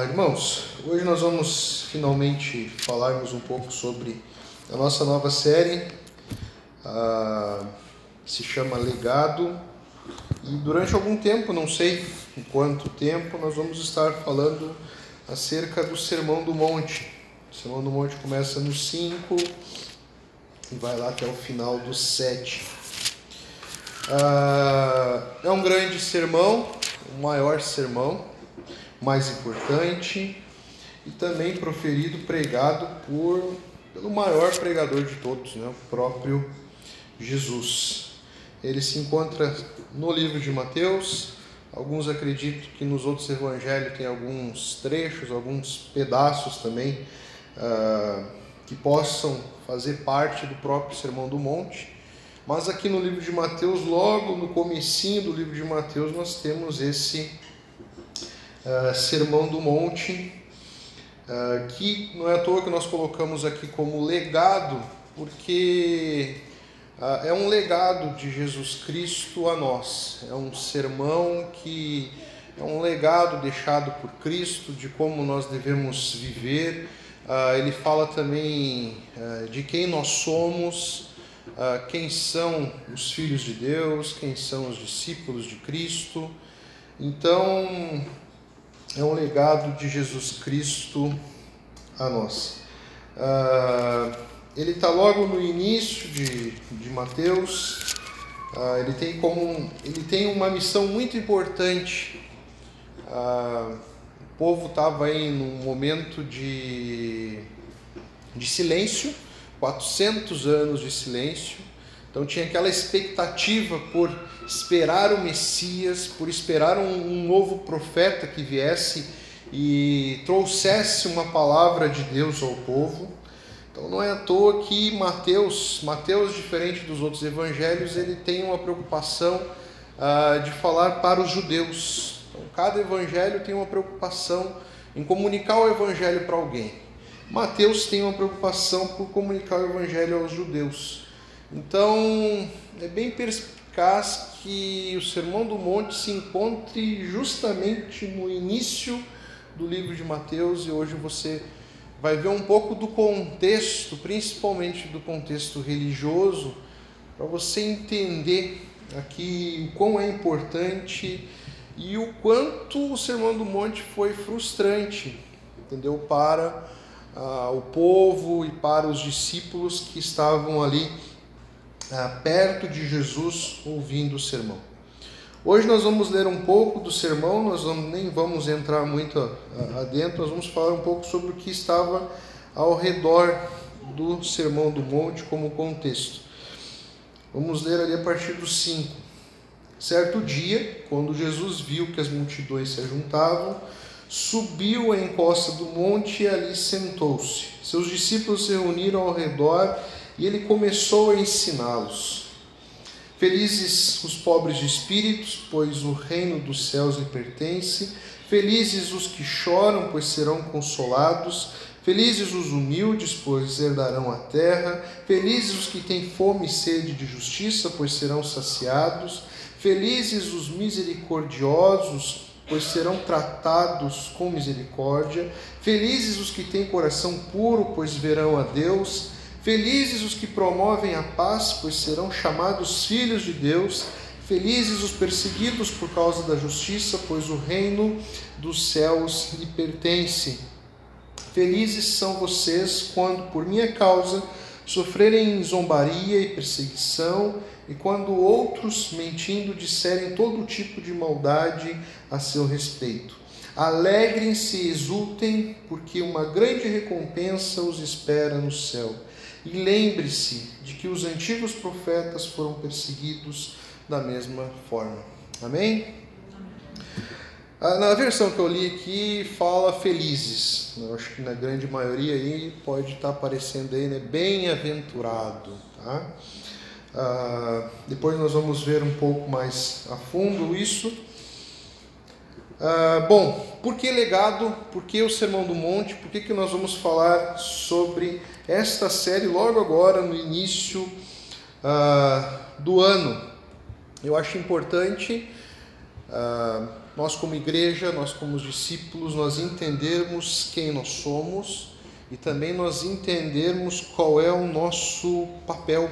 Irmãos, hoje nós vamos finalmente falarmos um pouco sobre a nossa nova série, se chama Legado, e durante algum tempo, não sei em quanto tempo, nós vamos estar falando acerca do Sermão do Monte. O Sermão do Monte começa no 5 e vai lá até o final do 7. É um grande sermão, o maior sermão, mais importante, e também proferido, pregado pelo maior pregador de todos, o próprio Jesus. Ele se encontra no livro de Mateus. Alguns acreditam que nos outros evangelhos tem alguns trechos, alguns pedaços também que possam fazer parte do próprio Sermão do Monte. Mas aqui no livro de Mateus, logo no comecinho do livro de Mateus, nós temos esse Sermão do Monte, que não é à toa que nós colocamos aqui como legado, porque é um legado de Jesus Cristo a nós. É um sermão que é um legado deixado por Cristo de como nós devemos viver. Ele fala também de quem nós somos, quem são os filhos de Deus, quem são os discípulos de Cristo. Então, é um legado de Jesus Cristo a nós. Ele está logo no início de Mateus. Ele tem uma missão muito importante. O povo estava aí num momento de silêncio, 400 anos de silêncio. Então tinha aquela expectativa por esperar o Messias, por esperar um novo profeta que viesse e trouxesse uma palavra de Deus ao povo. Então não é à toa que Mateus, diferente dos outros evangelhos, ele tem uma preocupação de falar para os judeus. Então cada evangelho tem uma preocupação em comunicar o evangelho para alguém. Mateus tem uma preocupação por comunicar o evangelho aos judeus. Então, é bem perspicaz que o Sermão do Monte se encontre justamente no início do livro de Mateus, e hoje você vai ver um pouco do contexto, principalmente do contexto religioso, para você entender aqui o quão é importante e o quanto o Sermão do Monte foi frustrante, entendeu? Para o povo e para os discípulos que estavam ali perto de Jesus ouvindo o sermão. Hoje nós vamos ler um pouco do sermão, nem vamos entrar muito adentro, nós vamos falar um pouco sobre o que estava ao redor do Sermão do Monte como contexto. Vamos ler ali a partir do 5. Certo dia, quando Jesus viu que as multidões se ajuntavam, subiu à encosta do monte e ali sentou-se. Seus discípulos se reuniram ao redor e ele começou a ensiná-los. Felizes os pobres de espíritos, pois o reino dos céus lhe pertence. Felizes os que choram, pois serão consolados. Felizes os humildes, pois herdarão a terra. Felizes os que têm fome e sede de justiça, pois serão saciados. Felizes os misericordiosos, pois serão tratados com misericórdia. Felizes os que têm coração puro, pois verão a Deus. Felizes os que promovem a paz, pois serão chamados filhos de Deus. Felizes os perseguidos por causa da justiça, pois o reino dos céus lhe pertence. Felizes são vocês quando, por minha causa, sofrerem zombaria e perseguição, e quando outros, mentindo, disserem todo tipo de maldade a seu respeito. Alegrem-se e exultem, porque uma grande recompensa os espera no céu. E lembre-se de que os antigos profetas foram perseguidos da mesma forma. Amém? Na versão que eu li aqui, fala felizes. Eu acho que na grande maioria aí pode estar aparecendo aí, bem-aventurado. Tá? Depois nós vamos ver um pouco mais a fundo isso. Bom, por que legado? Por que o Sermão do Monte? Por que nós vamos falar sobre esta série logo agora, no início do ano? Eu acho importante nós como igreja, nós como discípulos, nós entendermos quem nós somos e também nós entendermos qual é o nosso papel,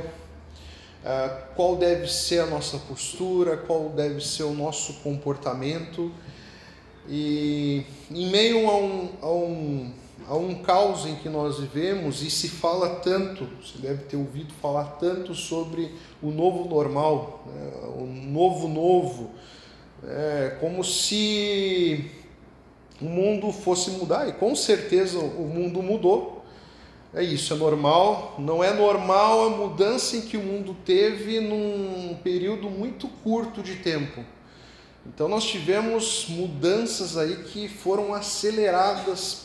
qual deve ser a nossa postura, qual deve ser o nosso comportamento. E em meio a um caos em que nós vivemos, e se fala tanto, você deve ter ouvido falar tanto sobre o novo normal, né? O novo, como se o mundo fosse mudar, e com certeza o mundo mudou. É isso, é normal. Não é normal a mudança em que o mundo teve num período muito curto de tempo. Então nós tivemos mudanças aí que foram aceleradas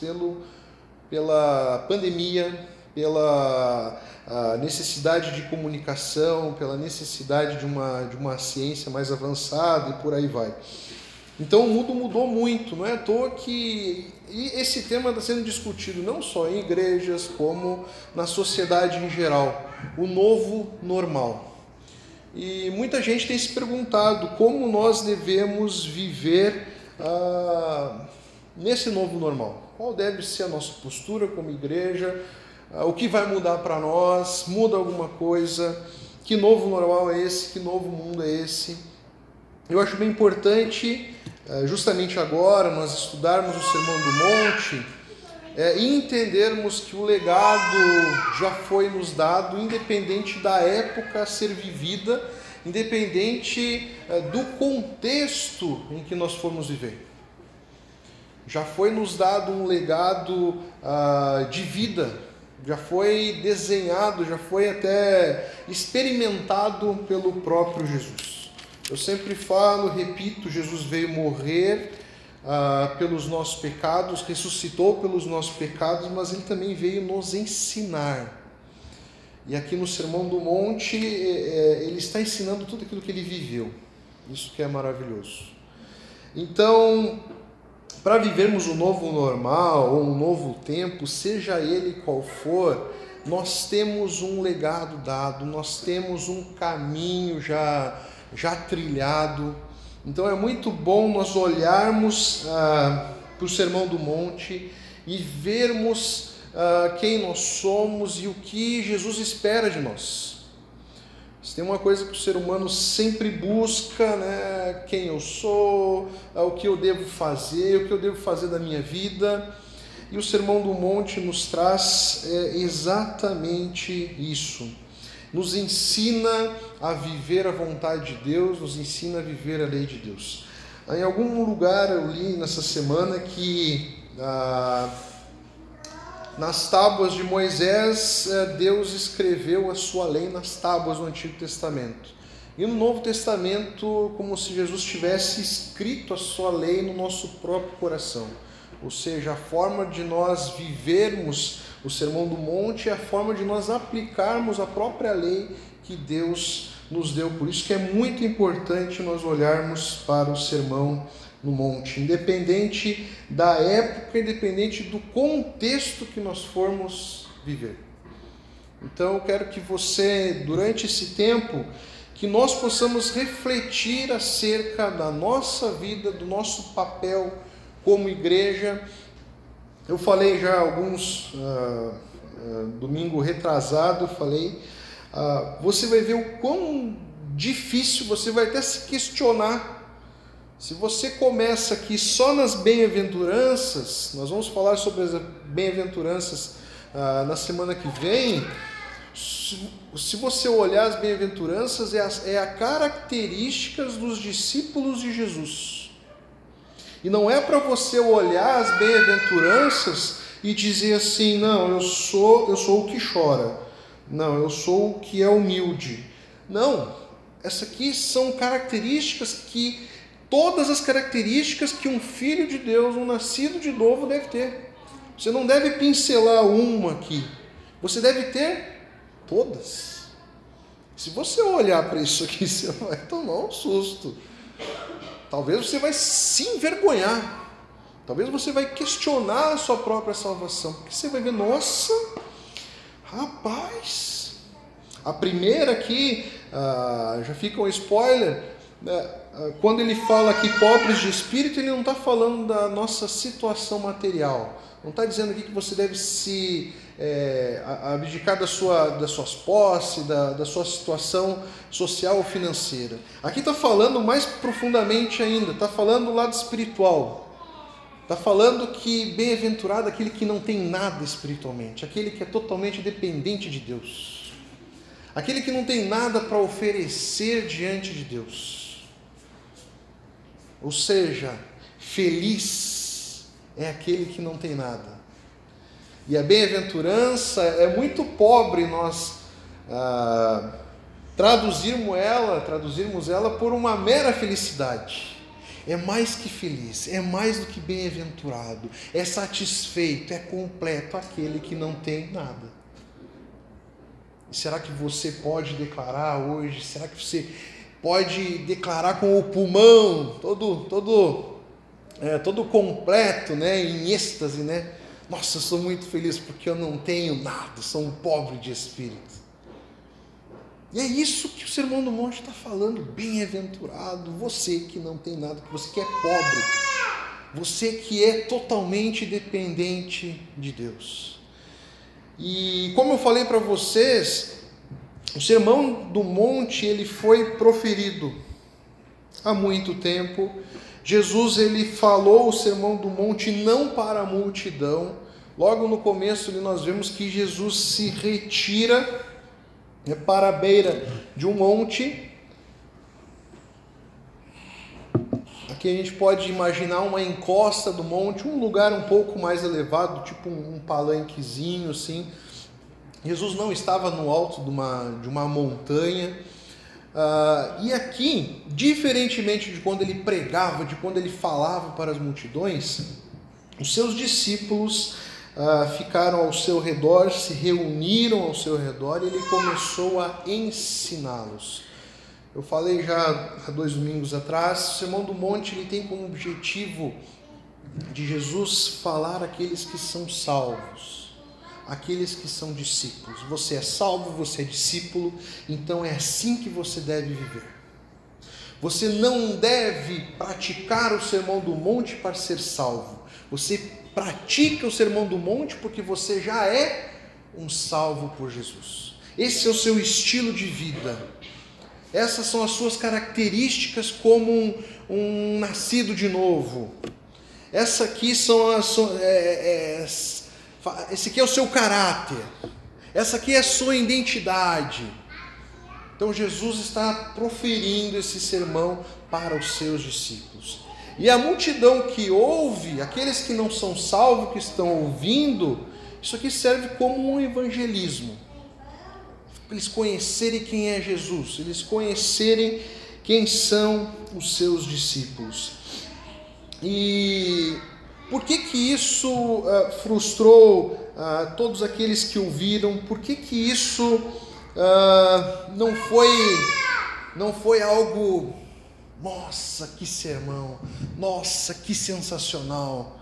pela pandemia, pela necessidade de comunicação, pela necessidade de uma ciência mais avançada e por aí vai. Então o mundo mudou muito, não é à toa que esse tema está sendo discutido não só em igrejas, como na sociedade em geral, o novo normal. E muita gente tem se perguntado como nós devemos viver nesse novo normal. Qual deve ser a nossa postura como igreja? O que vai mudar para nós? Muda alguma coisa? Que novo normal é esse? Que novo mundo é esse? Eu acho bem importante, justamente agora, nós estudarmos o Sermão do Monte e entendermos que o legado já foi nos dado, independente da época a ser vivida, independente do contexto em que nós formos viver. Já foi nos dado um legado de vida, já foi desenhado, já foi até experimentado pelo próprio Jesus. Eu sempre falo, repito, Jesus veio morrer pelos nossos pecados, ressuscitou pelos nossos pecados, mas Ele também veio nos ensinar. E aqui no Sermão do Monte, Ele está ensinando tudo aquilo que Ele viveu. Isso que é maravilhoso. Então, para vivermos um novo normal, ou um novo tempo, seja ele qual for, nós temos um legado dado, nós temos um caminho já trilhado. Então é muito bom nós olharmos para o Sermão do Monte e vermos quem nós somos e o que Jesus espera de nós. Se tem uma coisa que o ser humano sempre busca, né? Quem eu sou, o que eu devo fazer da minha vida. E o Sermão do Monte nos traz exatamente isso. Nos ensina a viver a vontade de Deus, nos ensina a viver a lei de Deus. Em algum lugar eu li nessa semana que nas tábuas de Moisés, Deus escreveu a sua lei nas tábuas do Antigo Testamento. E no Novo Testamento, como se Jesus tivesse escrito a sua lei no nosso próprio coração. Ou seja, a forma de nós vivermos o Sermão do Monte é a forma de nós aplicarmos a própria lei que Deus nos deu. Por isso que é muito importante nós olharmos para o Sermão no Monte, independente da época, independente do contexto que nós formos viver. Então eu quero que você, durante esse tempo, que nós possamos refletir acerca da nossa vida, do nosso papel como igreja. Eu falei já domingo retrasado, você vai ver o quão difícil, você vai até se questionar. Se você começa aqui só nas bem-aventuranças, nós vamos falar sobre as bem-aventuranças na semana que vem. Se você olhar as bem-aventuranças, é a características dos discípulos de Jesus. E não é para você olhar as bem-aventuranças e dizer assim, não, eu sou o que chora. Não, eu sou o que é humilde. Não, essas aqui são características todas as características que um filho de Deus, um nascido de novo deve ter. Você não deve pincelar uma aqui. Você deve ter todas. Se você olhar para isso aqui, você vai tomar um susto. Talvez você vai se envergonhar. Talvez você vai questionar a sua própria salvação. Porque você vai ver, nossa, rapaz. A primeira aqui, já fica um spoiler, quando ele fala aqui pobres de espírito, ele não está falando da nossa situação material. Não está dizendo aqui que você deve se abdicar das suas posses, da sua situação social ou financeira. Aqui está falando mais profundamente ainda, está falando do lado espiritual. Está falando que bem-aventurado aquele que não tem nada espiritualmente, aquele que é totalmente dependente de Deus, aquele que não tem nada para oferecer diante de Deus. Ou seja, feliz é aquele que não tem nada. E a bem-aventurança é muito pobre nós traduzirmos ela por uma mera felicidade. É mais que feliz, é mais do que bem-aventurado, é satisfeito, é completo aquele que não tem nada. E será que você pode declarar hoje? Será que você pode declarar com o pulmão todo completo, né, em êxtase, né? Nossa, eu sou muito feliz porque eu não tenho nada, sou um pobre de espírito. E é isso que o Sermão do Monte está falando. Bem-aventurado você que não tem nada, você que é pobre, você que é totalmente dependente de Deus. E como eu falei para vocês, o Sermão do Monte ele foi proferido há muito tempo. Jesus ele falou o Sermão do Monte não para a multidão. Logo no começo nós vemos que Jesus se retira para a beira de um monte. Aqui a gente pode imaginar uma encosta do monte, um lugar um pouco mais elevado, tipo um palanquezinho assim. Jesus não estava no alto de uma montanha. E aqui, diferentemente de quando ele pregava, de quando ele falava para as multidões, os seus discípulos ficaram ao seu redor, se reuniram ao seu redor e ele começou a ensiná-los. Eu falei já há 2 domingos atrás, o Sermão do Monte ele tem como objetivo de Jesus falar àqueles que são salvos, aqueles que são discípulos. Você é salvo, você é discípulo, então é assim que você deve viver. Você não deve praticar o Sermão do Monte para ser salvo. Você pratica o Sermão do Monte porque você já é um salvo por Jesus. Esse é o seu estilo de vida. Essas são as suas características como um nascido de novo. Essa aqui são esse aqui é o seu caráter. Essa aqui é a sua identidade. Então Jesus está proferindo esse sermão para os seus discípulos. E a multidão que ouve, aqueles que não são salvos, que estão ouvindo, isso aqui serve como um evangelismo. Para eles conhecerem quem é Jesus, eles conhecerem quem são os seus discípulos. E por que isso frustrou todos aqueles que ouviram? Por que isso não foi algo... Nossa, que sermão! Nossa, que sensacional!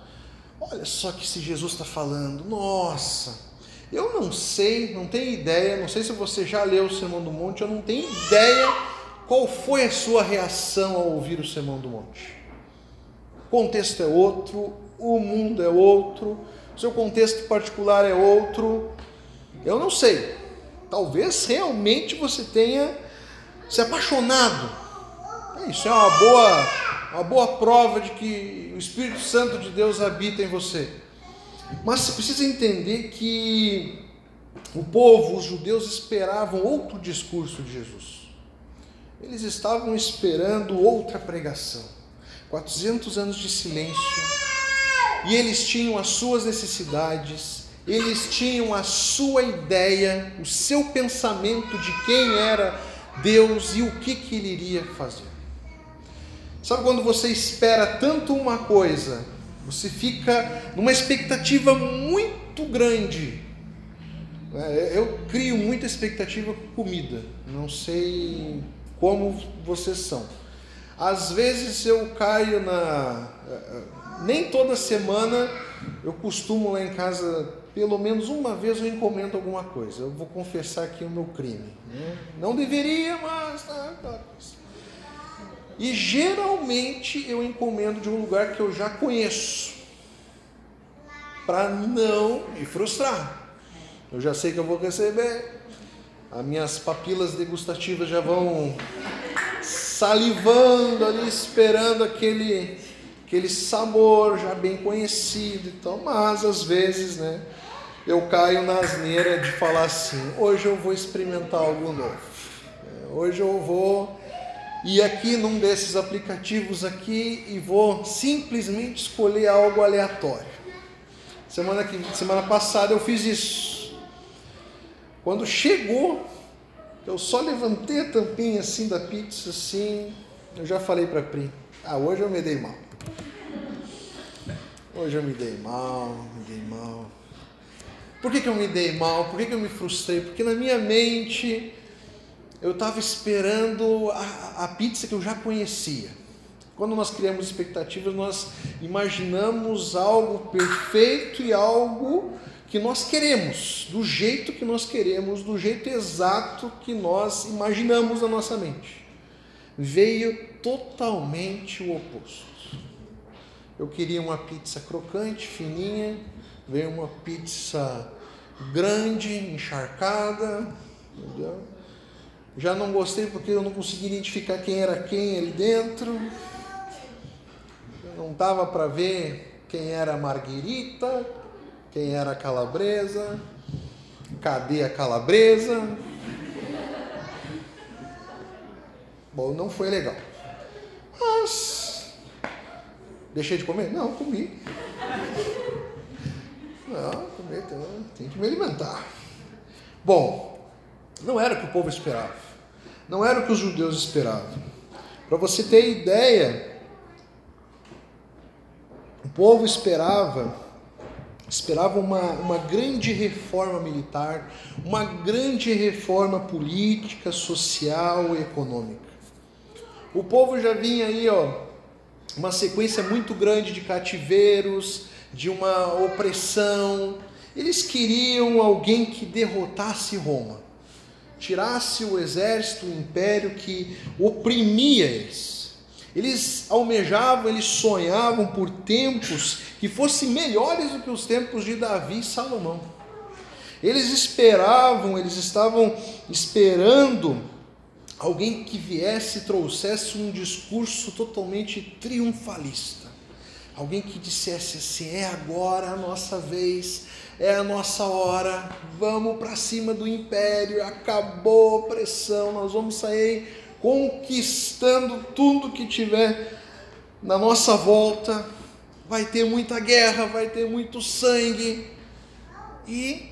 Olha só que se Jesus está falando. Nossa! Eu não sei, não tenho ideia, não sei se você já leu o Sermão do Monte, eu não tenho ideia qual foi a sua reação ao ouvir o Sermão do Monte. O contexto é outro, o mundo é outro, o seu contexto particular é outro. Eu não sei. Talvez realmente você tenha se apaixonado. Isso é uma boa prova de que o Espírito Santo de Deus habita em você. Mas você precisa entender que o povo, os judeus, esperavam outro discurso de Jesus. Eles estavam esperando outra pregação. 400 anos de silêncio. E eles tinham as suas necessidades, eles tinham a sua ideia, o seu pensamento de quem era Deus e o que ele iria fazer. Sabe quando você espera tanto uma coisa, você fica numa expectativa muito grande. Eu crio muita expectativa com comida, não sei como vocês são. Às vezes eu caio nem toda semana eu costumo lá em casa, pelo menos uma vez eu encomendo alguma coisa. Eu vou confessar aqui o meu crime. Não deveria, mas... E geralmente eu encomendo de um lugar que eu já conheço, para não me frustrar. Eu já sei que eu vou receber, as minhas papilas degustativas já vão salivando ali, esperando aquele sabor já bem conhecido. Então, mas às vezes, né, eu caio na asneira de falar assim: hoje eu vou experimentar algo novo. Hoje eu vou ir aqui num desses aplicativos aqui e vou simplesmente escolher algo aleatório. Semana passada eu fiz isso. Quando chegou, eu só levantei a tampinha assim da pizza, assim, eu já falei para a Pri: hoje eu me dei mal. Hoje eu me dei mal. Por que eu me dei mal? Por que eu me frustrei? Porque na minha mente eu estava esperando a pizza que eu já conhecia. Quando nós criamos expectativas, nós imaginamos algo perfeito e algo que nós queremos, do jeito que nós queremos, do jeito exato que nós imaginamos na nossa mente. Veio totalmente o oposto. Eu queria uma pizza crocante, fininha, veio uma pizza grande, encharcada, entendeu? Já não gostei porque eu não consegui identificar quem era quem ali dentro. Não dava para ver quem era a marguerita, quem era a calabresa, cadê a calabresa. Bom, não foi legal. Mas deixei de comer? Não, comi. Não, comer, tem que me alimentar. Bom, não era o que o povo esperava. Não era o que os judeus esperavam. Para você ter ideia, o povo esperava uma grande reforma militar, uma grande reforma política, social e econômica. O povo já vinha aí, uma sequência muito grande de cativeiros, de uma opressão. Eles queriam alguém que derrotasse Roma, tirasse o exército, o império que oprimia eles. Eles almejavam, eles sonhavam por tempos que fossem melhores do que os tempos de Davi e Salomão. Eles estavam esperando alguém que viesse e trouxesse um discurso totalmente triunfalista. Alguém que dissesse assim: é agora a nossa vez, é a nossa hora, vamos para cima do império, acabou a opressão, nós vamos sair conquistando tudo que tiver na nossa volta, vai ter muita guerra, vai ter muito sangue. E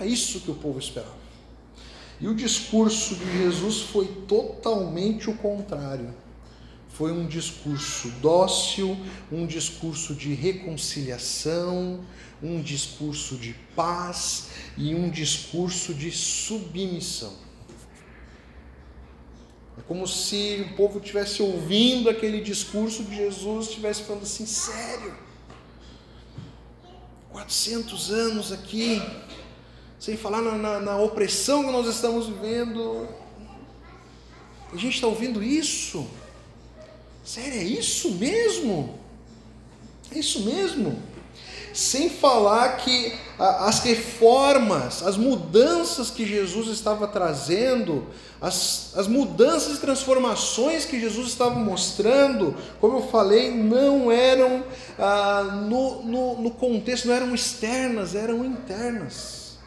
é isso que o povo esperava. E o discurso de Jesus foi totalmente o contrário. Foi um discurso dócil, um discurso de reconciliação, um discurso de paz e um discurso de submissão. É como se o povo estivesse ouvindo aquele discurso de Jesus, estivesse falando assim: sério? 400 anos aqui, sem falar na opressão que nós estamos vivendo, a gente está ouvindo isso? Sério, é isso mesmo? É isso mesmo? Sem falar que as reformas, as mudanças que Jesus estava trazendo, as mudanças e transformações que Jesus estava mostrando, como eu falei, não eram no contexto, não eram externas, eram internas.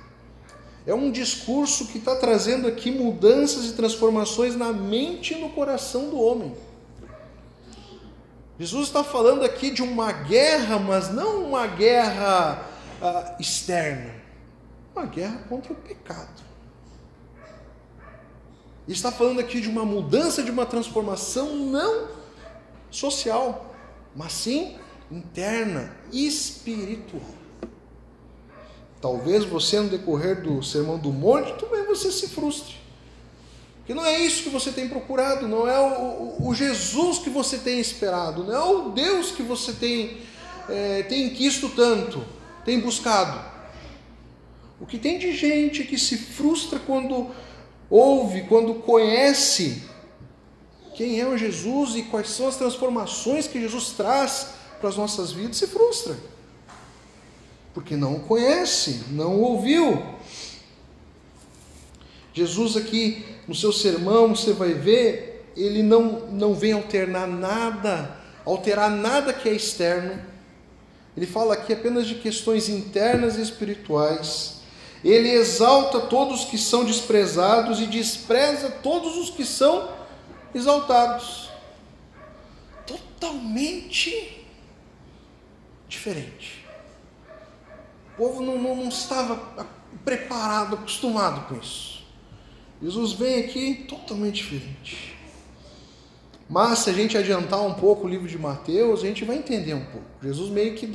É um discurso que está trazendo aqui mudanças e transformações na mente e no coração do homem. Jesus está falando aqui de uma guerra, mas não uma guerra externa, uma guerra contra o pecado. Ele está falando aqui de uma mudança, de uma transformação não social, mas sim interna, espiritual. Talvez você, no decorrer do Sermão do Monte, também você se frustre. Porque não é isso que você tem procurado, não é o Jesus que você tem esperado, não é o Deus que você tem quisto tanto, tem buscado. O que tem de gente que se frustra quando ouve, quando conhece quem é o Jesus e quais são as transformações que Jesus traz para as nossas vidas, se frustra. Porque não o conhece, não o ouviu. Jesus aqui, no seu sermão, você vai ver, ele não vem alterar nada que é externo. Ele fala aqui apenas de questões internas e espirituais. Ele exalta todos que são desprezados e despreza todos os que são exaltados. Totalmente diferente. O povo não estava preparado, acostumado com isso. Jesus vem aqui totalmente diferente. Mas se a gente adiantar um pouco o livro de Mateus, a gente vai entender um pouco. Jesus meio que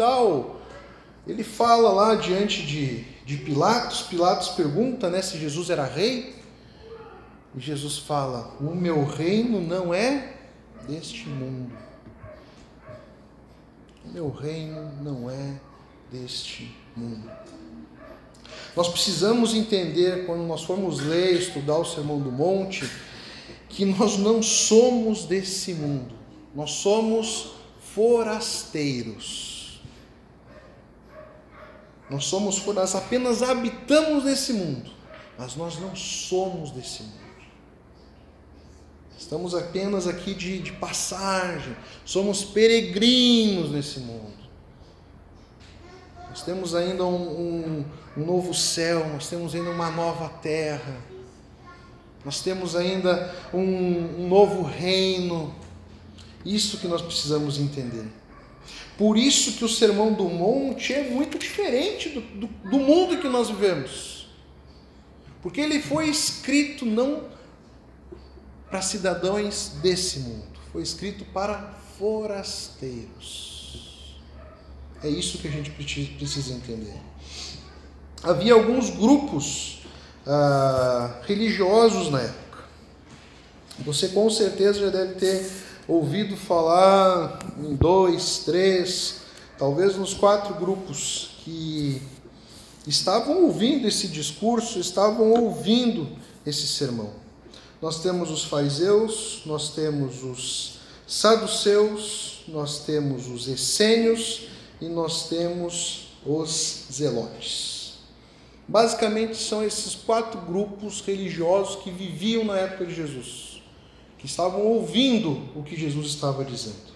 ele fala lá diante de Pilatos. Pilatos pergunta, né, se Jesus era rei. E Jesus fala: o meu reino não é deste mundo. O meu reino não é deste mundo. Nós precisamos entender, quando nós formos ler, estudar o Sermão do Monte, que nós não somos desse mundo. Nós somos forasteiros. Nós apenas habitamos nesse mundo, mas nós não somos desse mundo. Estamos apenas aqui de passagem, somos peregrinos nesse mundo. Nós temos ainda um novo céu, nós temos ainda uma nova terra, nós temos ainda um novo reino. Isso que nós precisamos entender. Por isso que o Sermão do Monte é muito diferente do mundo que nós vivemos. Porque ele foi escrito não para cidadãos desse mundo, foi escrito para forasteiros. É isso que a gente precisa entender. Havia alguns grupos religiosos na época. Você com certeza já deve ter ouvido falar em 2, 3, talvez nos 4 grupos que estavam ouvindo esse discurso, estavam ouvindo esse sermão. Nós temos os fariseus, nós temos os saduceus, nós temos os essênios e nós temos os zelotes. Basicamente são esses 4 grupos religiosos que viviam na época de Jesus, que estavam ouvindo o que Jesus estava dizendo.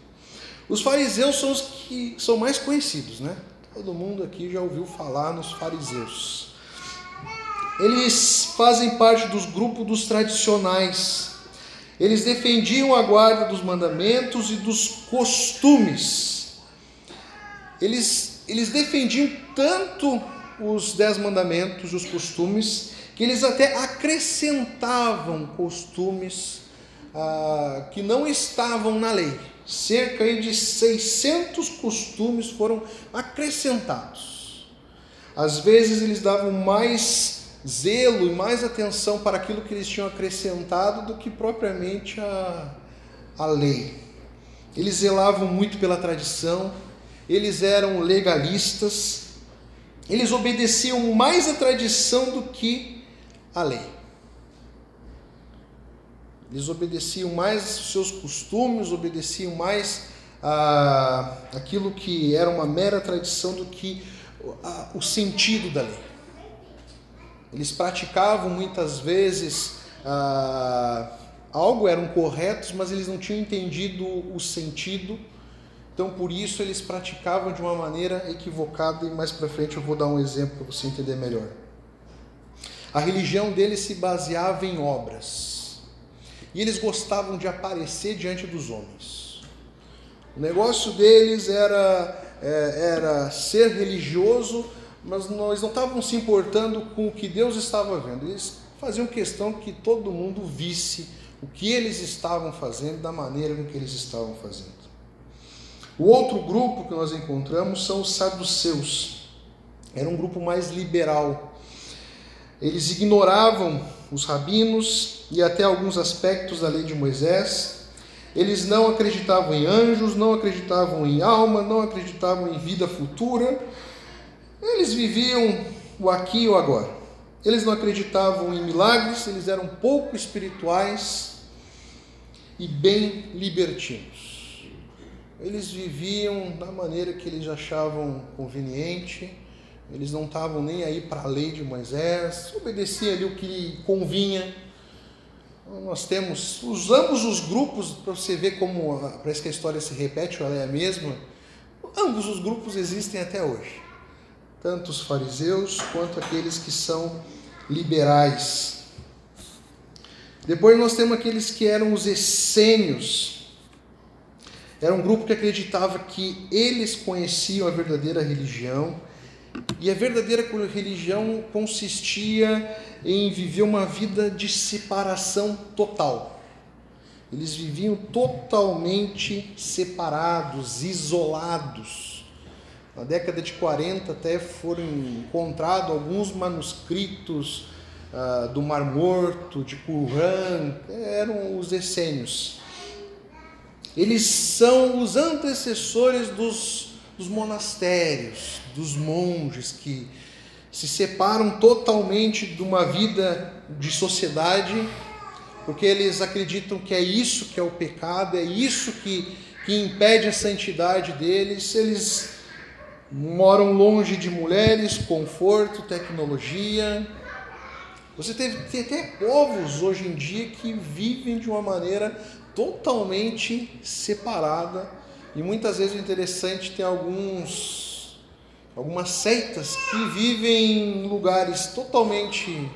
Os fariseus são os que são mais conhecidos, né? Todo mundo aqui já ouviu falar nos fariseus. Eles fazem parte dos grupos dos tradicionais. Eles defendiam a guarda dos mandamentos e dos costumes. Eles defendiam tanto os 10 mandamentos e os costumes, que eles até acrescentavam costumes que não estavam na lei. Cerca de 600 costumes foram acrescentados. Às vezes eles davam mais zelo e mais atenção para aquilo que eles tinham acrescentado do que propriamente a lei. Eles zelavam muito pela tradição, eles eram legalistas, eles obedeciam mais a tradição do que a lei. Eles obedeciam mais os seus costumes, obedeciam mais aquilo que era uma mera tradição do que o sentido da lei. Eles praticavam muitas vezes algo, eram corretos, mas eles não tinham entendido o sentido. Então, por isso, eles praticavam de uma maneira equivocada, e mais para frente eu vou dar um exemplo para você entender melhor. A religião deles se baseava em obras. E eles gostavam de aparecer diante dos homens. O negócio deles era ser religioso, mas eles não estavam se importando com o que Deus estava vendo. Eles faziam questão que todo mundo visse o que eles estavam fazendo, da maneira com que eles estavam fazendo. O outro grupo que nós encontramos são os saduceus. Era um grupo mais liberal. Eles ignoravam os rabinos e até alguns aspectos da lei de Moisés. Eles não acreditavam em anjos, não acreditavam em alma, não acreditavam em vida futura. Eles viviam o aqui e o agora. Eles não acreditavam em milagres, eles eram pouco espirituais. e bem libertinos. Eles viviam da maneira que eles achavam conveniente, eles não estavam nem aí para a lei de Moisés, obedeciam ali o que convinha. Nós temos ambos os grupos, para você ver como parece que a história se repete, ou ela é a mesma, ambos os grupos existem até hoje. Tanto os fariseus quanto aqueles que são liberais. Depois nós temos aqueles que eram os essênios. Era um grupo que acreditava que eles conheciam a verdadeira religião, e a verdadeira religião consistia em viver uma vida de separação total. Eles viviam totalmente separados, isolados. Na década de 40 até foram encontrados alguns manuscritos do Mar Morto, de Qumran, eram os essênios. Eles são os antecessores dos monastérios, dos monges que se separam totalmente de uma vida de sociedade, porque eles acreditam que é isso que é o pecado, é isso que impede a santidade deles. Eles moram longe de mulheres, conforto, tecnologia. Você tem até povos hoje em dia que vivem de uma maneira totalmente separada, e muitas vezes o interessante tem algumas seitas que vivem em lugares totalmente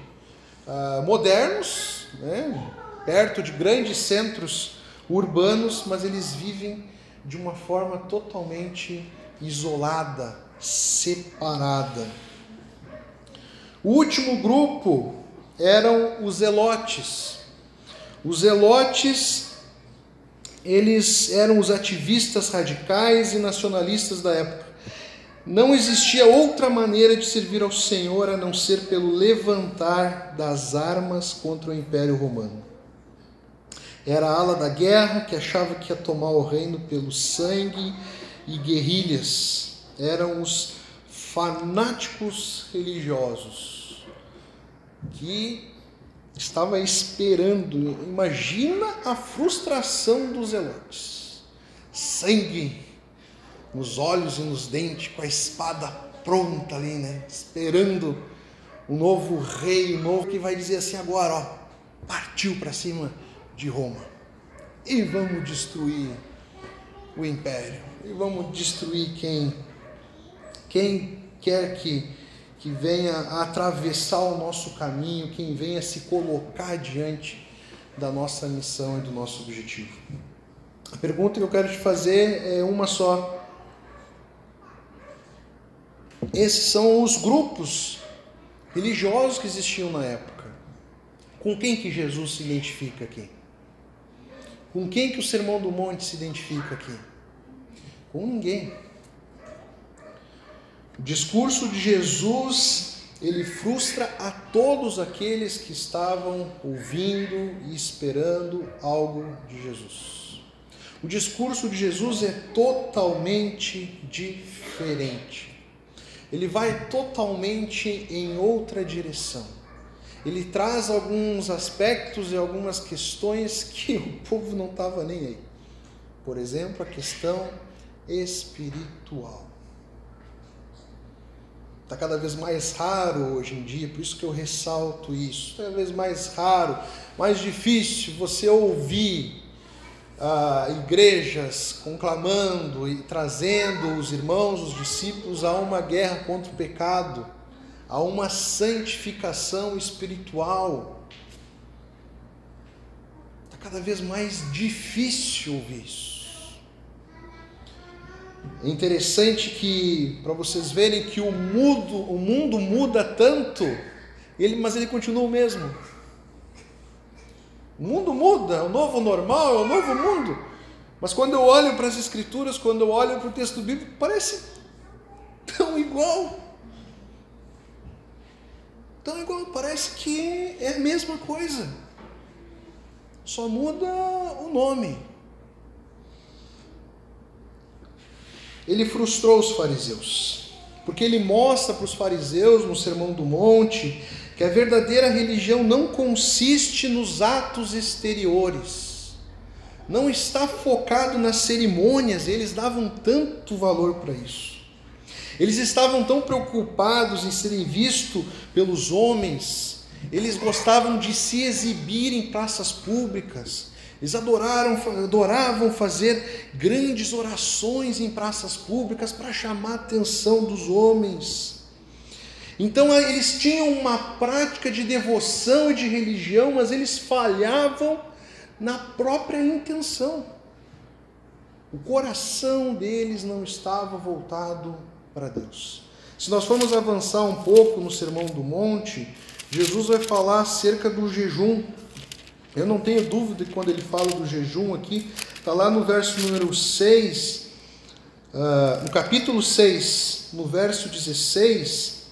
modernos, né? Perto de grandes centros urbanos, mas eles vivem de uma forma totalmente isolada, separada. O último grupo eram os zelotes. Os zelotes, eles eram os ativistas radicais e nacionalistas da época. Não existia outra maneira de servir ao Senhor a não ser pelo levantar das armas contra o Império Romano. Era a ala da guerra que achava que ia tomar o reino pelo sangue e guerrilhas. Eram os fanáticos religiosos que estava esperando. Imagina a frustração dos zelotes. Sangue nos olhos e nos dentes, com a espada pronta ali, né? Esperando o novo rei, o novo que vai dizer assim agora, ó, partiu para cima de Roma. E vamos destruir o império. E vamos destruir quem quer que venha a atravessar o nosso caminho, quem venha se colocar diante da nossa missão e do nosso objetivo. A pergunta que eu quero te fazer é uma só. Esses são os grupos religiosos que existiam na época. Com quem que Jesus se identifica aqui? Com quem que o Sermão do Monte se identifica aqui? Com ninguém. O discurso de Jesus, ele frustra a todos aqueles que estavam ouvindo e esperando algo de Jesus. O discurso de Jesus é totalmente diferente. Ele vai totalmente em outra direção. Ele traz alguns aspectos e algumas questões que o povo não estava nem aí. Por exemplo, a questão espiritual. Está cada vez mais raro hoje em dia, por isso que eu ressalto isso. Cada vez mais raro, mais difícil você ouvir igrejas conclamando e trazendo os irmãos, os discípulos a uma guerra contra o pecado, a uma santificação espiritual. Está cada vez mais difícil ouvir isso. É interessante que, para vocês verem que o mundo muda tanto, mas ele continua o mesmo. O mundo muda, é o novo normal, é o novo mundo. Mas quando eu olho para as Escrituras, quando eu olho para o texto bíblico, parece tão igual. Tão igual, parece que é a mesma coisa. Só muda o nome. Ele frustrou os fariseus, porque ele mostra para os fariseus no Sermão do Monte que a verdadeira religião não consiste nos atos exteriores. não está focado nas cerimônias. Eles davam tanto valor para isso. Eles estavam tão preocupados em serem vistos pelos homens. Eles gostavam de se exibir em praças públicas. Eles adoravam fazer grandes orações em praças públicas para chamar a atenção dos homens. Então eles tinham uma prática de devoção e de religião, mas eles falhavam na própria intenção. O coração deles não estava voltado para Deus. Se nós formos avançar um pouco no Sermão do Monte, Jesus vai falar acerca do jejum. Eu não tenho dúvida que quando ele fala do jejum aqui, está lá no verso número 6, no capítulo 6, no verso 16,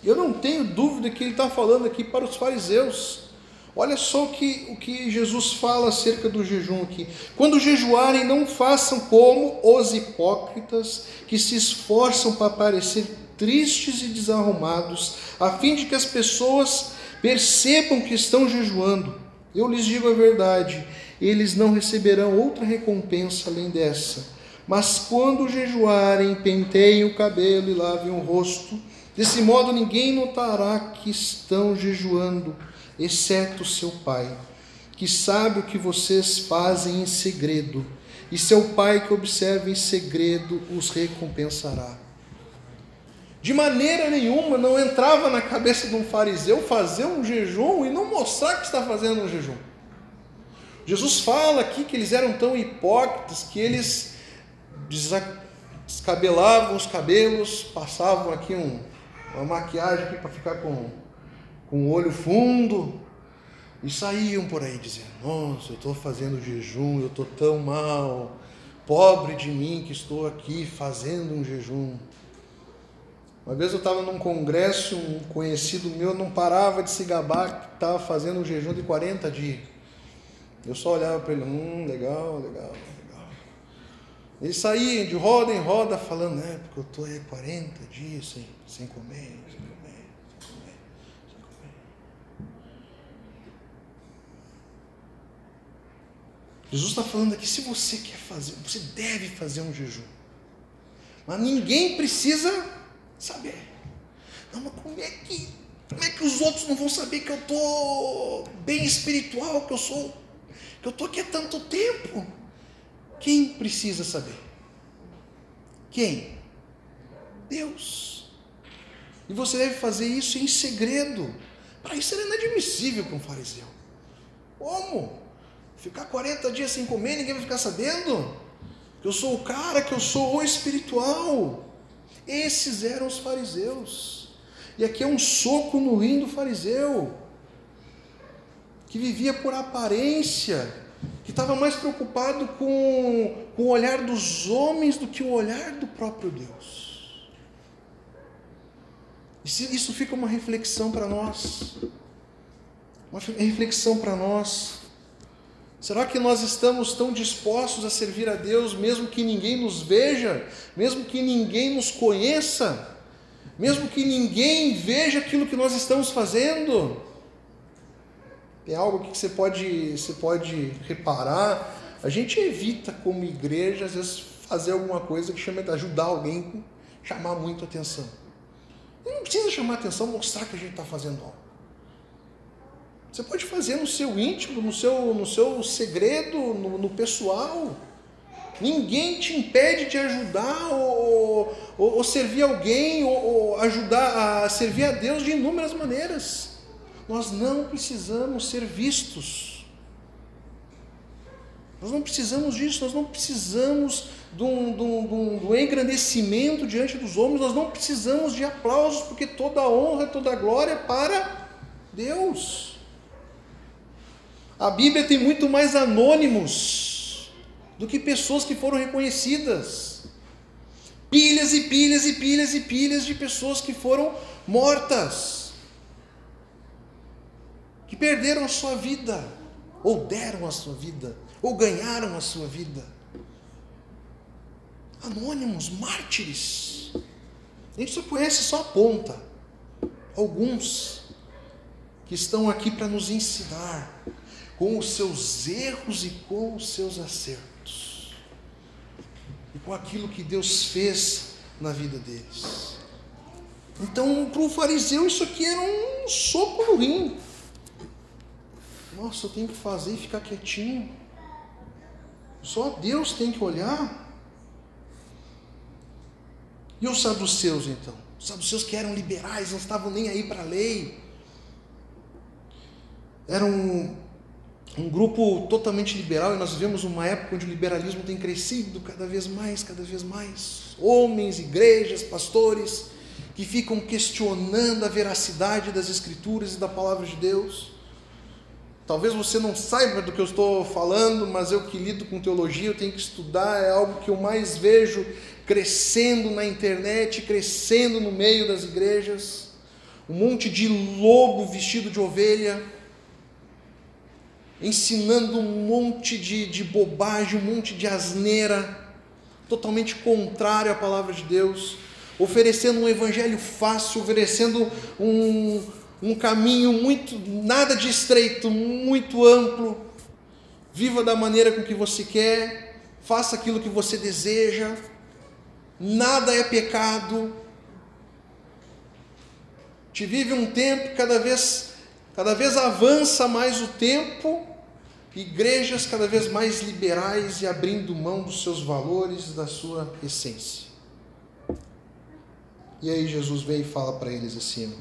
eu não tenho dúvida que ele está falando aqui para os fariseus. Olha só o que Jesus fala acerca do jejum aqui. Quando jejuarem, não façam como os hipócritas, que se esforçam para parecer tristes e desarrumados, a fim de que as pessoas percebam que estão jejuando. Eu lhes digo a verdade, eles não receberão outra recompensa além dessa. Mas quando jejuarem, penteiem o cabelo e lavem o rosto. Desse modo ninguém notará que estão jejuando, exceto seu Pai, que sabe o que vocês fazem em segredo. E seu Pai que observa em segredo os recompensará. De maneira nenhuma não entrava na cabeça de um fariseu fazer um jejum e não mostrar que está fazendo um jejum. Jesus fala aqui que eles eram tão hipócritas que eles descabelavam os cabelos, passavam aqui uma maquiagem aqui para ficar com o olho fundo e saíam por aí dizendo: nossa, eu estou fazendo jejum, eu estou tão mal, pobre de mim que estou aqui fazendo um jejum. Uma vez eu estava num congresso, um conhecido meu não parava de se gabar que estava fazendo um jejum de 40 dias. Eu só olhava para ele, legal. Ele saía de roda em roda falando, porque eu estou aí 40 dias sem comer. Jesus está falando aqui, se você quer fazer, você deve fazer um jejum. Mas ninguém precisa saber. Não, mas como é que os outros não vão saber que eu estou bem espiritual, que eu estou aqui há tanto tempo? Quem precisa saber? Quem? Deus. E você deve fazer isso em segredo. Para isso era inadmissível para um fariseu. Como? Ficar 40 dias sem comer, ninguém vai ficar sabendo? Que eu sou o cara, que eu sou o espiritual. Esses eram os fariseus. E aqui é um soco no rim do fariseu, que vivia por aparência, que estava mais preocupado com o olhar dos homens do que o olhar do próprio Deus. Isso fica uma reflexão para nós. Uma reflexão para nós. Será que nós estamos tão dispostos a servir a Deus, mesmo que ninguém nos veja, mesmo que ninguém nos conheça, mesmo que ninguém veja aquilo que nós estamos fazendo? Tem algo que você pode reparar. A gente evita, como igreja, às vezes fazer alguma coisa que chama de ajudar alguém, chamar muito atenção. E não precisa chamar atenção, mostrar que a gente está fazendo algo. Você pode fazer no seu íntimo, no seu segredo, no pessoal. Ninguém te impede de ajudar ou servir alguém, ou ajudar a servir a Deus de inúmeras maneiras. Nós não precisamos ser vistos. Nós não precisamos disso, nós não precisamos do engrandecimento diante dos homens, nós não precisamos de aplausos, porque toda a honra, toda a glória é para Deus. A Bíblia tem muito mais anônimos do que pessoas que foram reconhecidas. Pilhas e pilhas e pilhas e pilhas de pessoas que foram mortas, que perderam a sua vida, ou deram a sua vida, ou ganharam a sua vida. Anônimos, mártires. A gente só conhece só a ponta. Alguns que estão aqui para nos ensinar com os seus erros e com os seus acertos, e com aquilo que Deus fez na vida deles. Então, para o fariseu, isso aqui era um soco no rim. Nossa, eu tenho que fazer e ficar quietinho. Só Deus tem que olhar. E os saduceus, então? Os saduceus, que eram liberais, não estavam nem aí para a lei. Era um grupo totalmente liberal, e nós vivemos uma época onde o liberalismo tem crescido cada vez mais, cada vez mais. Homens, igrejas, pastores, que ficam questionando a veracidade das Escrituras e da Palavra de Deus. Talvez você não saiba do que eu estou falando, mas eu que lido com teologia, eu tenho que estudar, é algo que eu mais vejo crescendo na internet, crescendo no meio das igrejas. Um monte de lobo vestido de ovelha, ensinando um monte de bobagem, um monte de asneira, totalmente contrário à palavra de Deus, oferecendo um evangelho fácil, oferecendo um caminho nada de estreito, muito amplo. Viva da maneira com que você quer, faça aquilo que você deseja, nada é pecado. Te vive um tempo, cada vez avança mais o tempo, igrejas cada vez mais liberais e abrindo mão dos seus valores, da sua essência. E aí Jesus vem e fala para eles assim: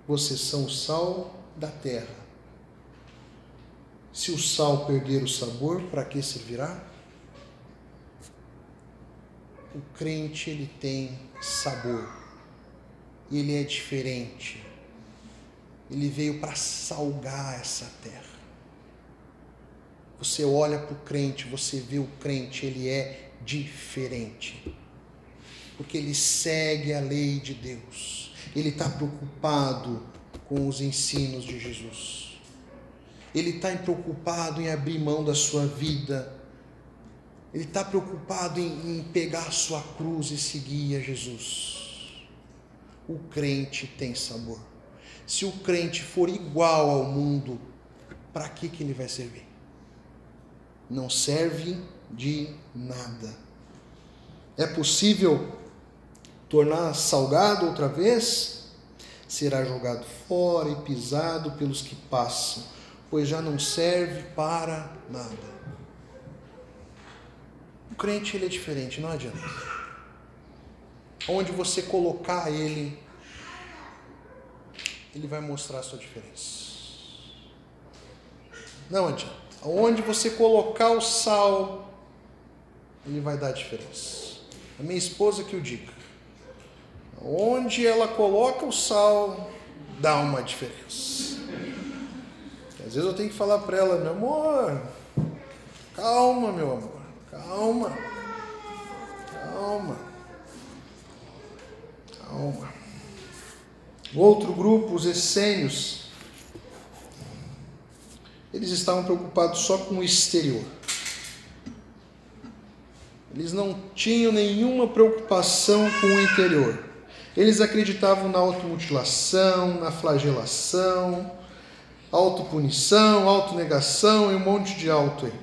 vocês são o sal da terra. Se o sal perder o sabor, para que servirá? O crente, ele tem sabor. Ele é diferente. Ele veio para salgar essa terra. Você olha para o crente, você vê o crente, ele é diferente. Porque ele segue a lei de Deus. Ele está preocupado com os ensinos de Jesus. Ele está preocupado em abrir mão da sua vida. Ele está preocupado em pegar a sua cruz e seguir a Jesus. O crente tem sabor. Se o crente for igual ao mundo, para que ele vai servir? Não serve de nada. É possível tornar salgado outra vez? Será jogado fora e pisado pelos que passam, pois já não serve para nada. O crente, ele é diferente, não adianta. Onde você colocar ele vai mostrar a sua diferença. Não adianta. Onde você colocar o sal, ele vai dar a diferença. A minha esposa que o diga. Onde ela coloca o sal, dá uma diferença. Às vezes eu tenho que falar para ela: meu amor, calma, meu amor, calma, calma, calma. Outro grupo, os essênios, eles estavam preocupados só com o exterior. Eles não tinham nenhuma preocupação com o interior. Eles acreditavam na automutilação, na flagelação, autopunição, autonegação e um monte de auto aí.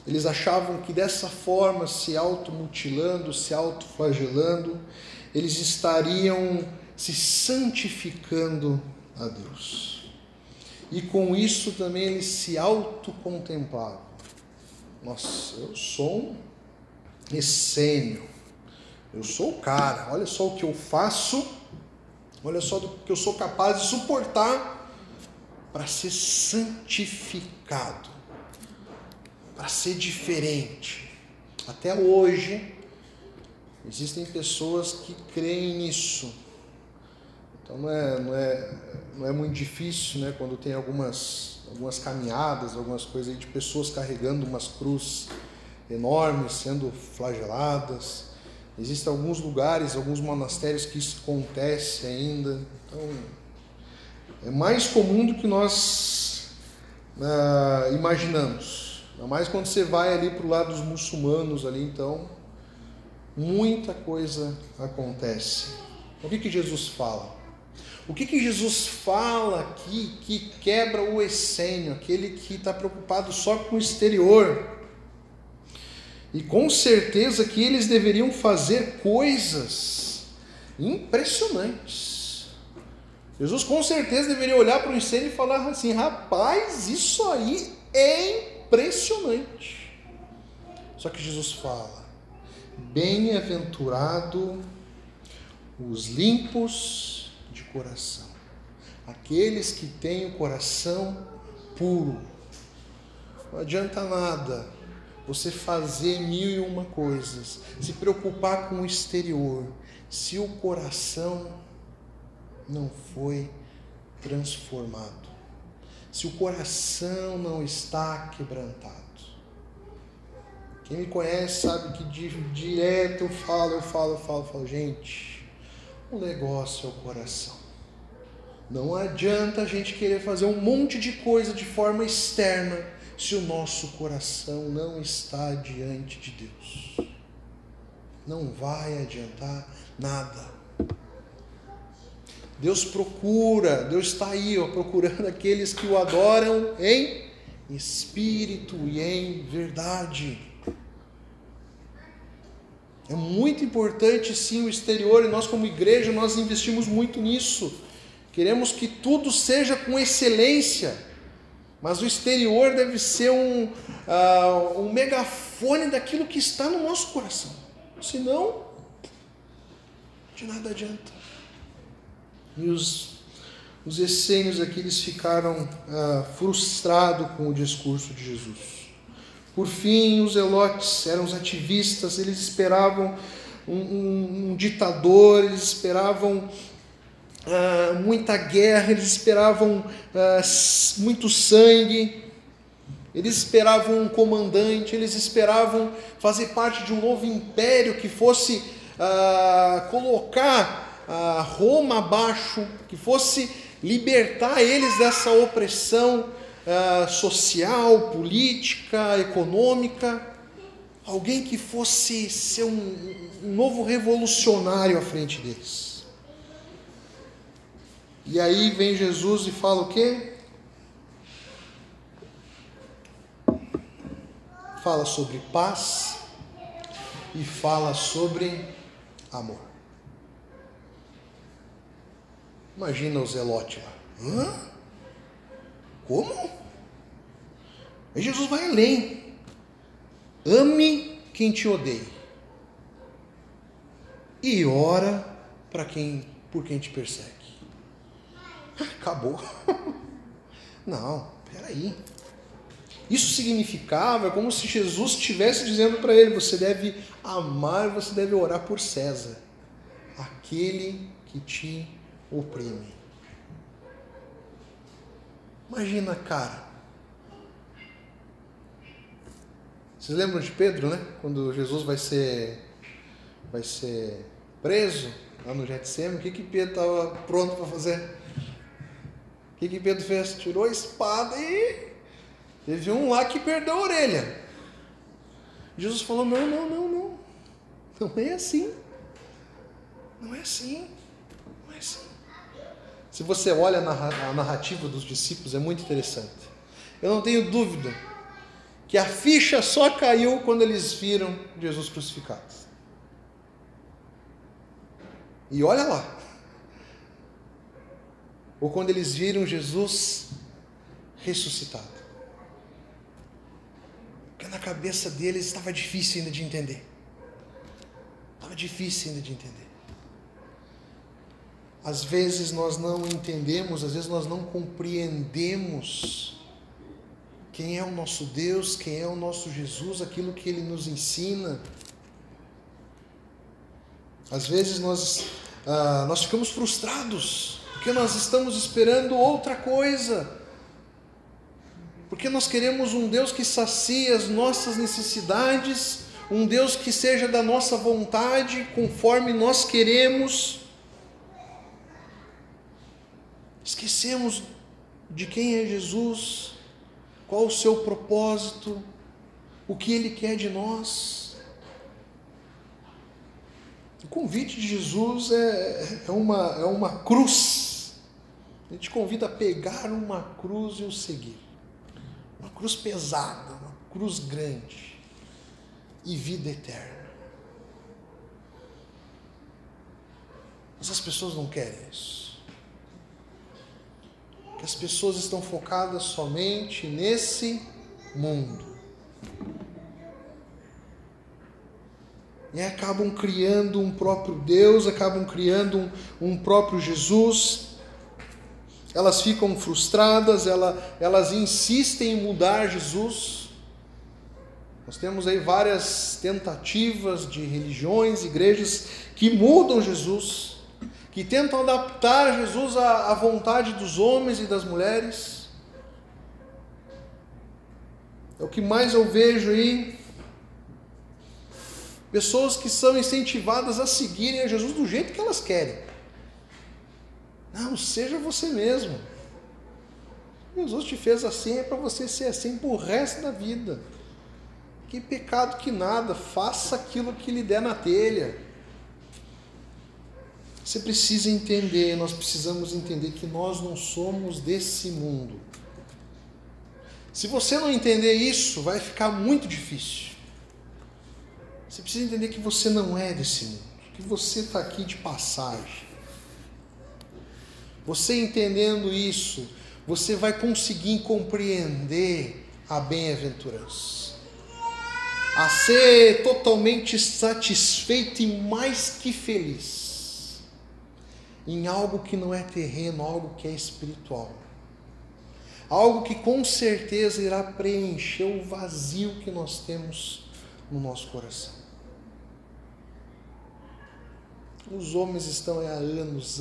Eles achavam que dessa forma, se automutilando, se autoflagelando, eles estariam se santificando a Deus. E com isso também eles se autocontemplavam. Nossa, eu sou um essênio. Eu sou o cara. Olha só o que eu faço. Olha só do que eu sou capaz de suportar para ser santificado, para ser diferente. Até hoje existem pessoas que creem nisso. Então não é muito difícil, né, quando tem algumas caminhadas, algumas coisas aí de pessoas carregando umas cruzes enormes, sendo flageladas. Existem alguns lugares, alguns monastérios que isso acontece ainda. Então é mais comum do que nós imaginamos. Ainda mais quando você vai ali para o lado dos muçulmanos ali, então muita coisa acontece. O que Jesus fala? O que Jesus fala aqui que quebra o essênio, aquele que está preocupado só com o exterior? E com certeza que eles deveriam fazer coisas impressionantes. Jesus com certeza deveria olhar para o essênio e falar assim: rapaz, isso aí é impressionante. Só que Jesus fala: bem-aventurado os limpos de coração, aqueles que têm o coração puro. Não adianta nada você fazer 1001 coisas, se preocupar com o exterior, se o coração não foi transformado, se o coração não está quebrantado. Quem me conhece sabe que direto eu falo, gente, o negócio é o coração. Não adianta a gente querer fazer um monte de coisa de forma externa se o nosso coração não está diante de Deus. Não vai adiantar nada. Deus está aí, procurando aqueles que o adoram em espírito e em verdade. É muito importante sim o exterior, e nós como igreja nós investimos muito nisso. Queremos que tudo seja com excelência, mas o exterior deve ser um megafone daquilo que está no nosso coração. Senão, de nada adianta. E os essênios aqui, eles ficaram frustrados com o discurso de Jesus. Por fim, os zelotes eram os ativistas, eles esperavam um ditador, eles esperavam muita guerra, eles esperavam muito sangue, eles esperavam um comandante, eles esperavam fazer parte de um novo império que fosse colocar Roma abaixo, que fosse libertar eles dessa opressão social, política, econômica. Alguém que fosse ser um novo revolucionário à frente deles. E aí vem Jesus e fala o quê? Fala sobre paz e fala sobre amor. Imagina o zelote lá. Hã? Como? Aí Jesus vai além. Ame quem te odeia. E ora por quem te persegue. Acabou. Não, peraí. Isso significava como se Jesus estivesse dizendo para ele: você deve amar, você deve orar por César, aquele que te oprime. Imagina, cara. Vocês lembram de Pedro, né? Quando Jesus vai ser preso lá no Getsêmani, o que Pedro estava pronto para fazer? O que Pedro fez? Tirou a espada e teve um lá que perdeu a orelha. Jesus falou: não. Não é assim. Não é assim. Não é assim. Se você olha a narrativa dos discípulos, é muito interessante. Eu não tenho dúvida que a ficha só caiu quando eles viram Jesus crucificado. E olha lá. Ou quando eles viram Jesus ressuscitado. Porque na cabeça deles estava difícil ainda de entender. Às vezes nós não entendemos, às vezes nós não compreendemos quem é o nosso Deus, quem é o nosso Jesus, aquilo que Ele nos ensina. Às vezes nós ficamos frustrados, porque nós estamos esperando outra coisa. Porque nós queremos um Deus que sacie as nossas necessidades, um Deus que seja da nossa vontade, conforme nós queremos. Esquecemos de quem é Jesus, qual o seu propósito, o que Ele quer de nós. O convite de Jesus é uma cruz. Ele te convida a pegar uma cruz e o seguir. Uma cruz pesada, uma cruz grande. E vida eterna. Mas as pessoas não querem isso. Porque as pessoas estão focadas somente nesse mundo. E acabam criando um próprio Deus, acabam criando um próprio Jesus. Elas ficam frustradas, elas insistem em mudar Jesus. Nós temos aí várias tentativas de religiões, igrejas que mudam Jesus, que tentam adaptar Jesus à vontade dos homens e das mulheres. É o que mais eu vejo aí. Pessoas que são incentivadas a seguirem a Jesus do jeito que elas querem. Não, seja você mesmo. Jesus te fez assim, é para você ser assim pro resto da vida. Que pecado que nada, faça aquilo que lhe der na telha. Você precisa entender, nós precisamos entender que nós não somos desse mundo. Se você não entender isso, vai ficar muito difícil. Você precisa entender que você não é desse mundo, que você está aqui de passagem. Você entendendo isso, você vai conseguir compreender a bem-aventurança. A ser totalmente satisfeito e mais que feliz em algo que não é terreno, algo que é espiritual. Algo que com certeza irá preencher o vazio que nós temos no nosso coração. Os homens estão há anos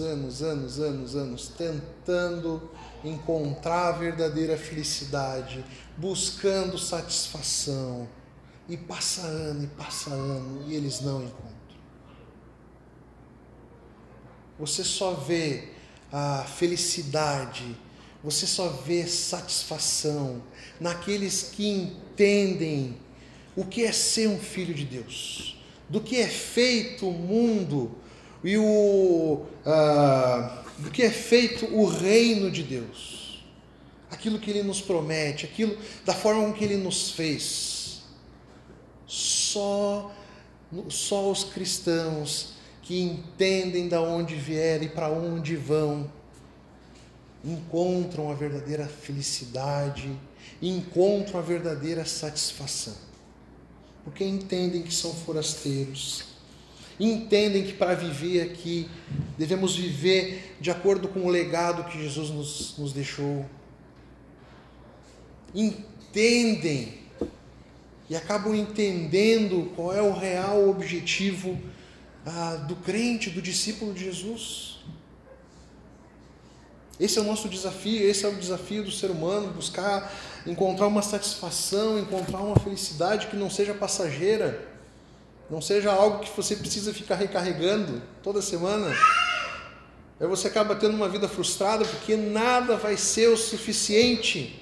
tentando encontrar a verdadeira felicidade, buscando satisfação, e passa ano e eles não encontram. Você só vê a felicidade, você só vê satisfação naqueles que entendem o que é ser um filho de Deus, do que é feito o mundo e do que é feito o reino de Deus, aquilo que Ele nos promete, aquilo da forma como que Ele nos fez. Só os cristãos que entendem de onde vieram e para onde vão encontram a verdadeira felicidade, encontram a verdadeira satisfação, porque entendem que são forasteiros, entendem que para viver aqui devemos viver de acordo com o legado que Jesus nos deixou, entendem e acabam entendendo qual é o real objetivo do crente, do discípulo de Jesus. Esse é o nosso desafio, esse é o desafio do ser humano, buscar encontrar uma satisfação, encontrar uma felicidade que não seja passageira, não seja algo que você precisa ficar recarregando toda semana. Aí você acaba tendo uma vida frustrada porque nada vai ser o suficiente.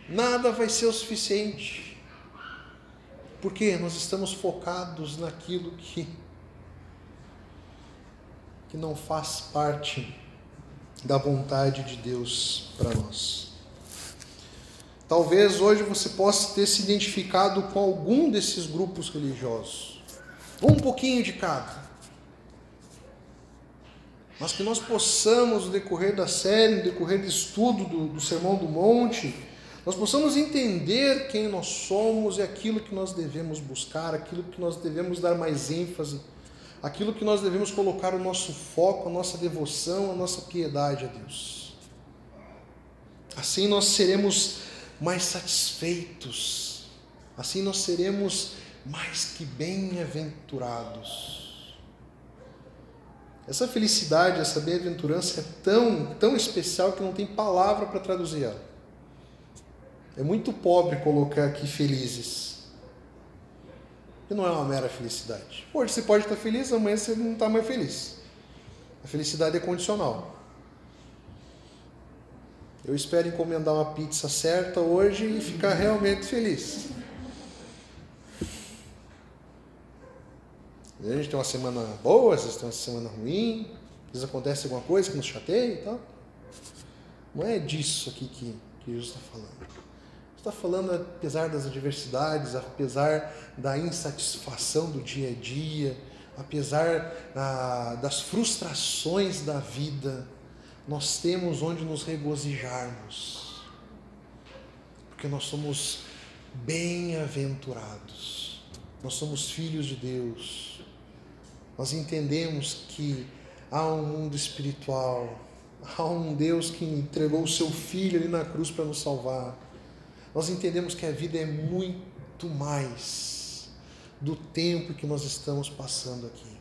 Nada vai ser o suficiente. Porque nós estamos focados naquilo que não faz parte da vontade de Deus para nós. Talvez hoje você possa ter se identificado com algum desses grupos religiosos, um pouquinho de cada, mas que nós possamos, no decorrer da série, no decorrer do estudo do Sermão do Monte, nós possamos entender quem nós somos e aquilo que nós devemos buscar, aquilo que nós devemos dar mais ênfase, aquilo que nós devemos colocar o nosso foco, a nossa devoção, a nossa piedade a Deus. Assim nós seremos mais satisfeitos, assim nós seremos mais que bem-aventurados. Essa felicidade, essa bem-aventurança é tão especial que não tem palavra para traduzir ela. É muito pobre colocar aqui felizes. E não é uma mera felicidade. Hoje você pode estar feliz, amanhã você não está mais feliz. A felicidade é condicional. Eu espero encomendar uma pizza certa hoje e ficar realmente feliz. A gente tem uma semana boa, às vezes tem uma semana ruim, às vezes acontece alguma coisa que nos chateia e tal. Não é disso aqui que Jesus está falando. Jesus está falando apesar das adversidades, apesar da insatisfação do dia a dia, apesar das frustrações da vida, nós temos onde nos regozijarmos, porque nós somos bem-aventurados, nós somos filhos de Deus, nós entendemos que há um mundo espiritual, há um Deus que entregou o seu Filho ali na cruz para nos salvar. Nós entendemos que a vida é muito mais do tempo que nós estamos passando aqui.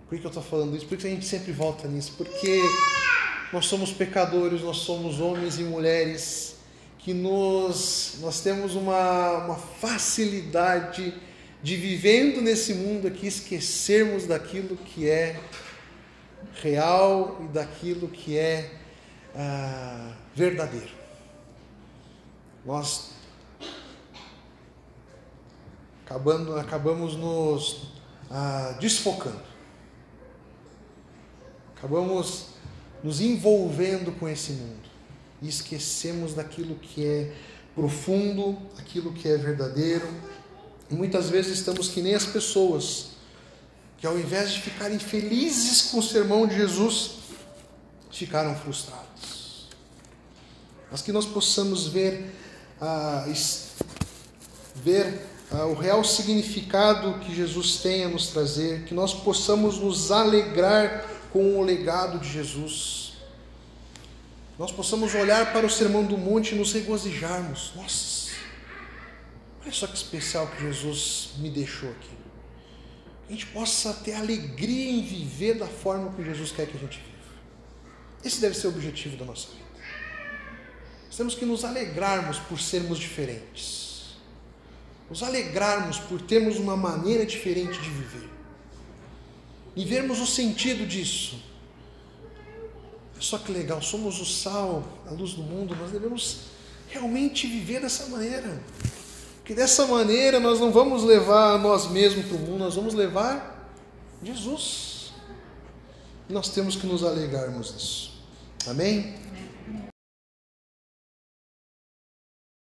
Por que eu estou falando isso? Por que a gente sempre volta nisso? Porque nós somos pecadores, nós somos homens e mulheres que nós temos uma facilidade de, vivendo nesse mundo aqui, esquecermos daquilo que é real e daquilo que é verdadeiro. Nós acabamos nos desfocando, acabamos nos envolvendo com esse mundo e esquecemos daquilo que é profundo, aquilo que é verdadeiro. E muitas vezes estamos que nem as pessoas que, ao invés de ficarem felizes com o sermão de Jesus, ficaram frustrados. Mas que nós possamos ver o real significado que Jesus tem a nos trazer, que nós possamos nos alegrar com o legado de Jesus. Nós possamos olhar para o Sermão do Monte e nos regozijarmos. Nossa, olha só que especial que Jesus me deixou aqui. Que a gente possa ter alegria em viver da forma que Jesus quer que a gente viva. Esse deve ser o objetivo da nossa vida. Nós temos que nos alegrarmos por sermos diferentes. Nos alegrarmos por termos uma maneira diferente de viver. E vermos o sentido disso. Olha só que legal, somos o sal, a luz do mundo, nós devemos realmente viver dessa maneira. Porque dessa maneira nós não vamos levar nós mesmos para o mundo, nós vamos levar Jesus. Nós temos que nos alegrarmos disso. Amém?